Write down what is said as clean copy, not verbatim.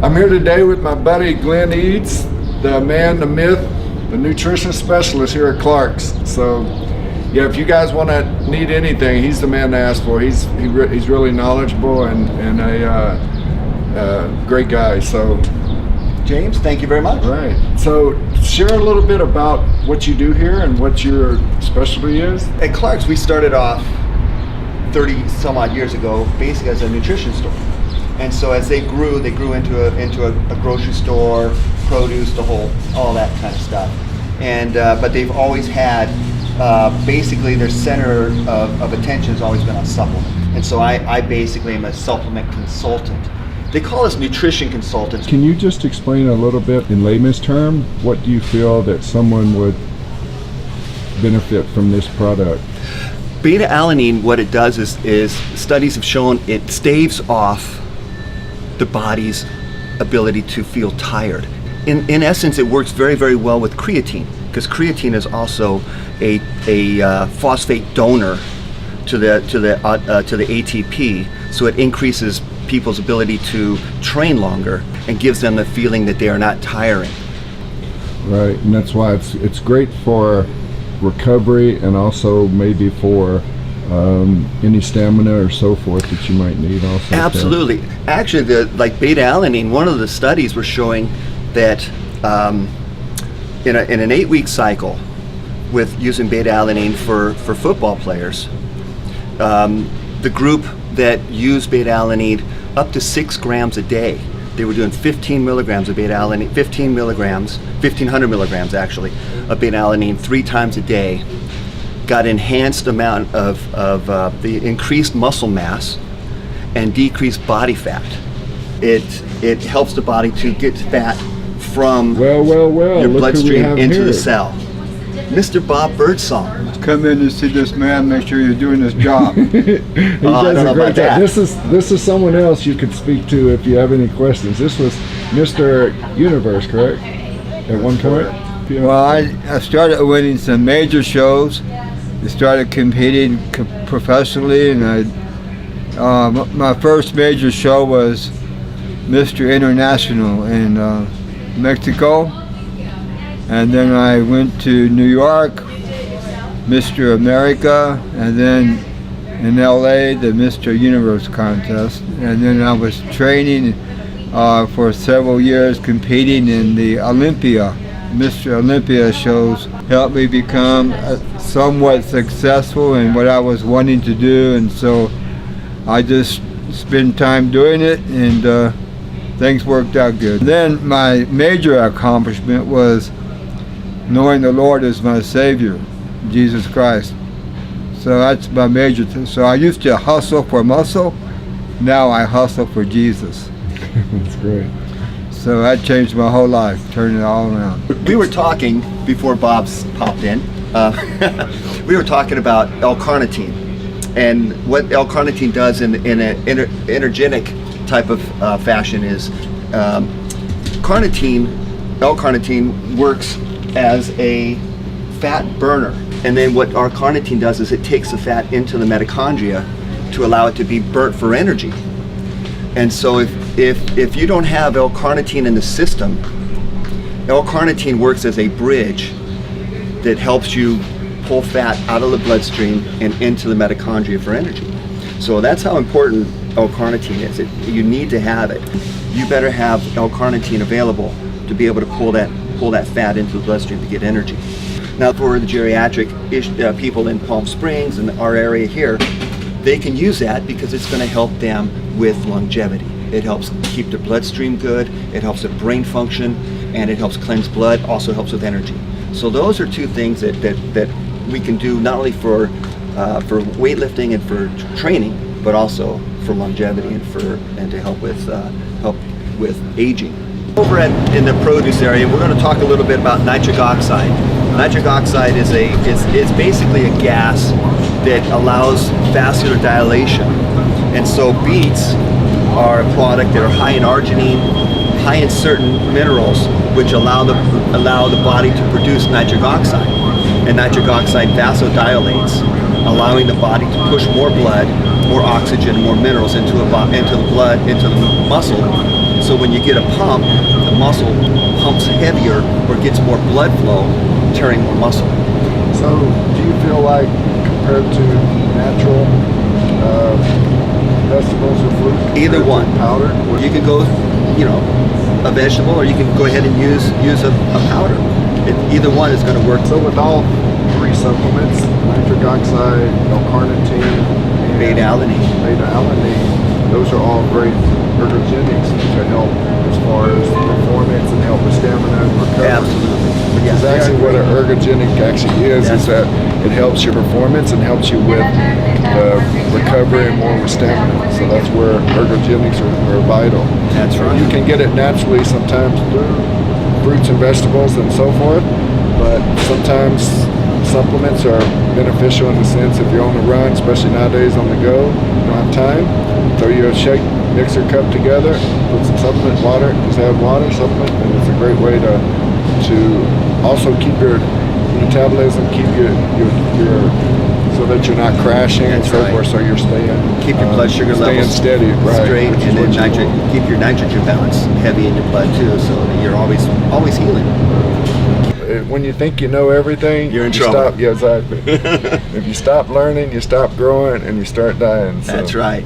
I'm here today with my buddy Glenn Eads, the man, the myth, the nutrition specialist here at Clark's. So yeah, if you guys want to need anything, he's the man to ask for. He's really knowledgeable and a great guy. So James, thank you very much. Right. So share a little bit about what you do here and what your specialty is. At Clark's, we started off 30 some odd years ago, basically as a nutrition store. And so as they grew into a grocery store, produce, all that kind of stuff. And but they've always had basically their center of attention has always been on supplement. And so I basically am a supplement consultant. They call us nutrition consultants. Can you just explain a little bit in layman's term, what do you feel that someone would benefit from this product? Beta alanine, what it does is studies have shown it staves off the body's ability to feel tired. In essence, it works very, very well with creatine, because creatine is also a phosphate donor to the ATP, so it increases people's ability to train longer and gives them the feeling that they are not tiring. Right, and that's why it's great for recovery and also maybe for any stamina or so forth that you might need also. Absolutely. Actually, like beta alanine, one of the studies were showing that in an 8-week cycle with using beta alanine for football players, the group that used beta alanine up to 6 grams a day, they were doing 15 milligrams of beta alanine, 1,500 milligrams actually, of beta alanine 3 times a day, got enhanced amount of the increased muscle mass and decreased body fat. It helps the body to get fat from your bloodstream into the cell. Mr. Bob Birdsong. Come in and see this man, make sure you're doing his job. He does a great job. This is someone else you could speak to if you have any questions. This was Mr. Universe, correct? At one point? Well, I started winning some major shows. I started competing professionally, and my first major show was Mr. International in Mexico. And then I went to New York, Mr. America, and then in LA, the Mr. Universe contest. And then I was training for several years, competing in the Olympia. Mr. Olympia shows helped me become somewhat successful in what I was wanting to do, and so I just spent time doing it, and things worked out good. Then my major accomplishment was knowing the Lord as my Savior, Jesus Christ. So that's my major thing. So I used to hustle for muscle, now I hustle for Jesus. That's great. So that changed my whole life, turning it all around. We were talking before Bob's popped in. We were talking about L-carnitine, and what L-carnitine does in an ergogenic type of fashion is L-carnitine works as a fat burner, and then what our carnitine does is it takes the fat into the mitochondria to allow it to be burnt for energy. And so if you don't have L-carnitine in the system, L-carnitine works as a bridge that helps you pull fat out of the bloodstream and into the mitochondria for energy. So that's how important L-carnitine is. You need to have it. You better have L-carnitine available to be able to pull that fat into the bloodstream to get energy. Now for the geriatric people in Palm Springs and our area here, they can use that because it's going to help them with longevity. It helps keep their bloodstream good, it helps with brain function, and it helps cleanse blood, also helps with energy. So those are 2 things that we can do not only for weightlifting and for training, but also for longevity and to help with aging. Over in the produce area, we're going to talk a little bit about nitric oxide. Nitric oxide is basically a gas that allows vascular dilation, and so beets are a product that are high in arginine, high in certain minerals, which allow the body to produce nitric oxide. And nitric oxide vasodilates, allowing the body to push more blood, more oxygen, more minerals into the blood, into the muscle, So when you get a pump, the muscle pumps heavier or gets more blood flow, tearing more muscle. So do you feel like compared to natural vegetables or fruit? Either one. Powder? You can go, you know, a vegetable, or you can go ahead and use a powder. Either one is going to work. So with all three supplements, nitric oxide, L-carnitine, and beta-alanine, those are all great ergogenics to help as far as performance and help with stamina and recovery. Absolutely. Which is actually what an ergogenic actually is that it helps your performance and helps you with recovery and more with stamina. So that's where ergogenics are vital. That's right. You can get it naturally sometimes through fruits and vegetables and so forth, but sometimes supplements are beneficial in the sense if you're on the run, especially nowadays on the go, you don't have time, throw you a shake mixer cup together, put some supplement, water, just add water, supplement, and it's a great way to also keep your metabolism, keep your so that you're not crashing and so forth, so you're staying keep your blood sugar levels steady, right, straight, and then keep your nitrogen balance heavy in your blood too, so that you're always healing. When you think you know everything, you're in Stop, trouble. yeah, exactly. If you stop learning, you stop growing, and you start dying. So. That's right.